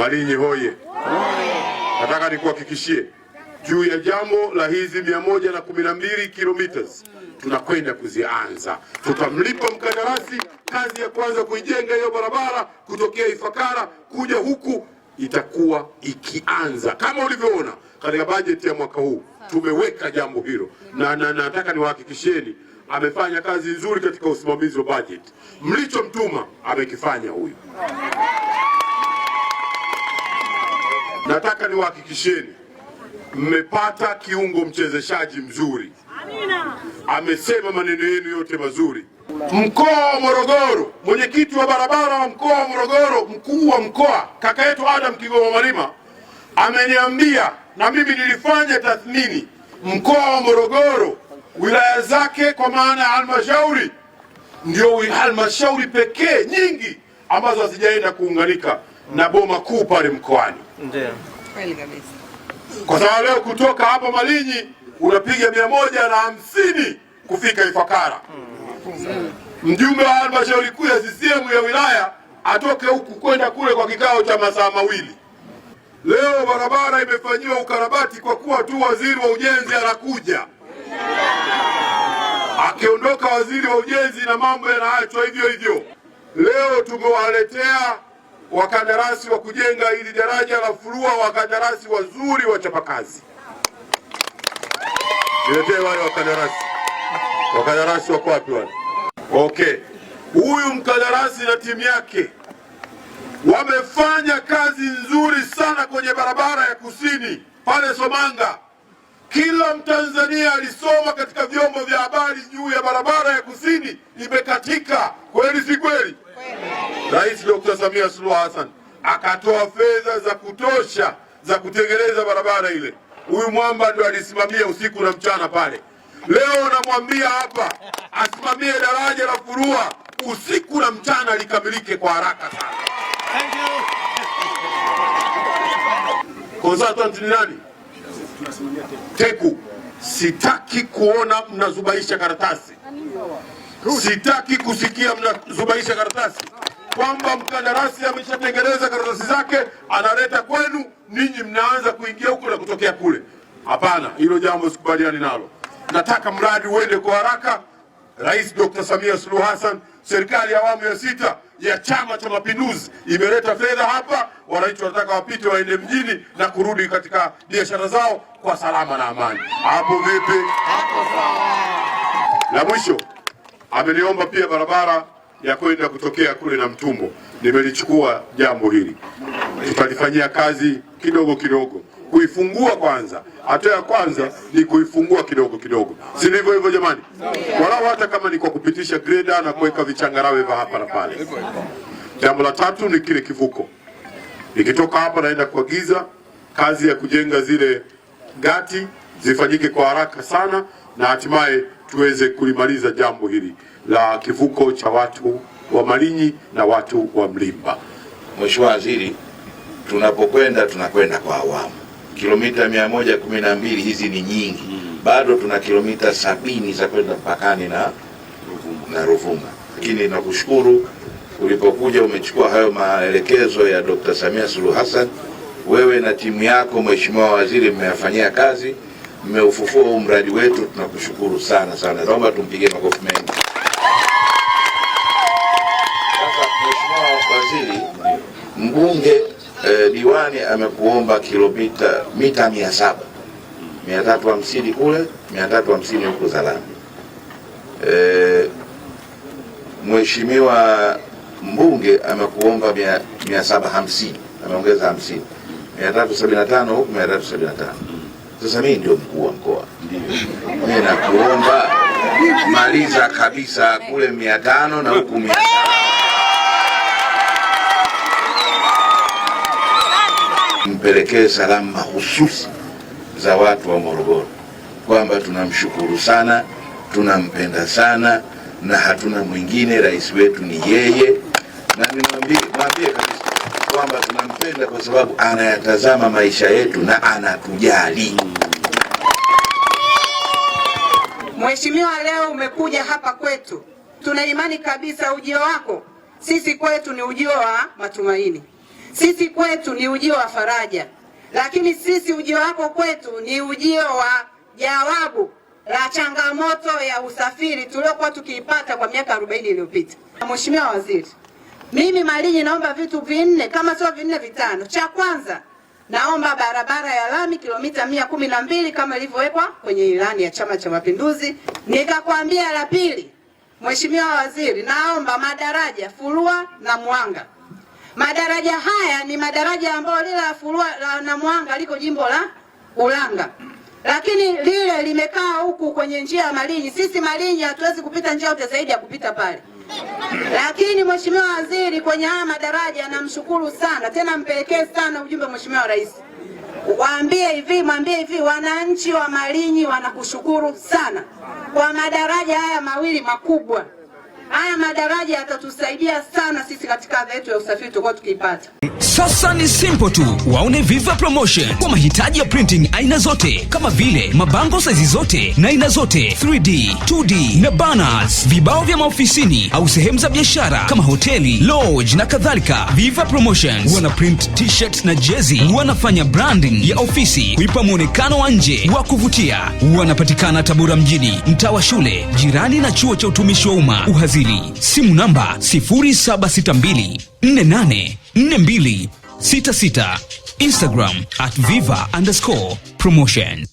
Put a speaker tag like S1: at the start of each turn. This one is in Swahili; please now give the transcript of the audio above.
S1: Malinyi hoye! Nataka nikuhakikishie juu ya jambo la hizi 112 kilometers tunakwenda kuzianza. Tutamlipa mkandarasi kazi ya kwanza kuijenga hiyo barabara kutokea Ifakara kuja huku, itakuwa ikianza kama ulivyoona katika bajeti ya mwaka huu. Tumeweka jambo hilo na nataka niwahakikishieni amefanya kazi nzuri katika usimamizi wa bajeti. Mlichomtuma amekifanya huyu. Nataka niwahakikishieni mmepata kiungo mchezeshaji mzuri. Amesema maneno yenu yote mazuri. Mkoa wa Morogoro, mwenyekiti wa barabara wa mkoa wa Morogoro, mkuu wa mkoa kaka yetu Adam Kigoma Malima ameniambia, na mimi nilifanya tathmini, mkoa wa Morogoro wilaya zake kwa maana ya halmashauri ndio halmashauri pekee nyingi ambazo hazijaenda kuunganika na boma kuu pale mkoani. Ndio. Kweli kabisa. Kwa sababu leo kutoka hapa Malinyi unapiga 150 kufika Ifakara. Mjumbe wa halmashauri kuu ya CCM ya wilaya atoke huku kwenda kule kwa kikao cha masaa mawili. Leo barabara imefanyiwa ukarabati kwa kuwa tu waziri wa ujenzi anakuja. Akiondoka waziri wa ujenzi na mambo yanaachwa hivyo hivyo. Leo tumewaletea wakandarasi wa kujenga hili daraja la Furua, wakandarasi wazuri wachapakazi. Niletee wale wakandarasi. Wakandarasi wako wapi wale? Okay. Huyu mkandarasi na timu yake wamefanya kazi nzuri sana kwenye barabara ya kusini pale Somanga. Kila Mtanzania alisoma katika vyombo vya habari juu ya barabara ya kusini imekatika. Kweli si kweli? Rais Dr. Samia Suluhu Hassan akatoa fedha za kutosha za kutengeneza barabara ile. Huyu mwamba ndio alisimamia usiku na mchana pale. Leo namwambia hapa asimamie daraja la Furua usiku na mchana likamilike kwa haraka sana. Thank you. Consultant ni nani? Teku. Sitaki kuona mnazubaisha karatasi. Sitaki kusikia mnazubaisha karatasi kwamba mkandarasi ameshatengeneza karatasi zake analeta kwenu, ninyi mnaanza kuingia huko na kutokea kule. Hapana, hilo jambo sikubaliani nalo. Nataka mradi uende kwa haraka. Rais Dr. Samia Suluhu Hassan, serikali ya awamu ya 6 ya Chama cha Mapinduzi imeleta fedha hapa. Wananchi wanataka wapite waende mjini na kurudi katika biashara zao kwa salama na amani. Hapo vipi? Hapo sawa. La mwisho, ameniomba pia barabara ya kwenda kutokea kule na Mtumbo. Nimelichukua jambo hili, tutalifanyia kazi kidogo kidogo. Kuifungua kwanza, hatua ya kwanza ni kuifungua kidogo kidogo, si ndivyo hivyo jamani? Walau hata kama ni kwa kupitisha greda na kuweka vichangarawe vya hapa na pale. Jambo la tatu ni kile kivuko. Nikitoka hapa naenda kuagiza kazi ya kujenga zile gati zifanyike kwa haraka sana na hatimaye tuweze kulimaliza jambo hili la kivuko cha watu wa Malinyi na watu wa Mlimba.
S2: Mheshimiwa Waziri, tunapokwenda tunakwenda kwa awamu. Kilomita 112 hizi ni nyingi. Bado tuna kilomita 70 za kwenda mpakani na Ruvuma. Lakini nakushukuru ulipokuja umechukua hayo maelekezo ya Dr. Samia Suluhu Hassan. Wewe na timu yako Mheshimiwa Waziri mmeyafanyia kazi, mmeufufua huu mradi wetu, tunakushukuru sana sana. Naomba tumpigie makofi mengi. Sasa Mheshimiwa Waziri, mbunge diwani amekuomba mita 700, 350 kule, 350 huko Zalani. Mheshimiwa mbunge amekuomba 750, ameongeza 50, 375 huko, 375. Sasa mimi ndio mkuu wa mkoa, mimi nakuomba maliza kabisa kule 500 na huku 500. Mpelekee salamu mahususi za watu wa Morogoro kwamba tunamshukuru sana, tunampenda sana na hatuna mwingine, rais wetu ni yeye. Na nimwambie kabisa kwamba tunampenda kwa sababu anayatazama maisha yetu na anatujali.
S3: Mheshimiwa, leo umekuja hapa kwetu. Tuna imani kabisa ujio wako sisi kwetu ni ujio wa matumaini. Sisi kwetu ni ujio wa faraja, lakini sisi ujio wako kwetu ni ujio wa jawabu la changamoto ya usafiri tuliokuwa tukiipata kwa miaka 40 iliyopita. Mheshimiwa Waziri, mimi Malinyi naomba vitu vinne, kama sio vinne vitano. Cha kwanza, naomba barabara ya lami kilomita 112 kama ilivyowekwa kwenye ilani ya Chama cha Mapinduzi. Nikakwambia la pili, Mheshimiwa Waziri, naomba madaraja Furua na Mwanga. Madaraja haya ni madaraja ambayo lile la Furua na Mwanga liko jimbo la Ulanga, lakini lile limekaa huku kwenye njia ya Malinyi. Sisi Malinyi hatuwezi kupita njia yote zaidi ya kupita pale. Lakini Mheshimiwa Waziri, kwenye haya madaraja namshukuru sana, tena mpelekee sana ujumbe Mheshimiwa Rais. Mwambie hivi wananchi wa Malinyi wanakushukuru sana kwa madaraja haya mawili makubwa. Haya madaraja yatatusaidia sana sisi katika adha yetu ya usafiri tulikuwa tukiipata.
S4: Sasa ni simple tu. Waone Viva Promotion kwa mahitaji ya printing aina zote kama vile mabango size zote na aina zote, 3D, 2D na banners, vibao vya maofisini au sehemu za biashara kama hoteli, lodge na kadhalika. Viva Promotions wana print t-shirts na jezi, wanafanya branding ya ofisi kuipa muonekano wa nje wa kuvutia. Wanapatikana Tabora mjini, mtaa wa shule, jirani na chuo cha utumishi wa umma Uhazili. Simu namba 0762484266. Instagram @viva_promotion.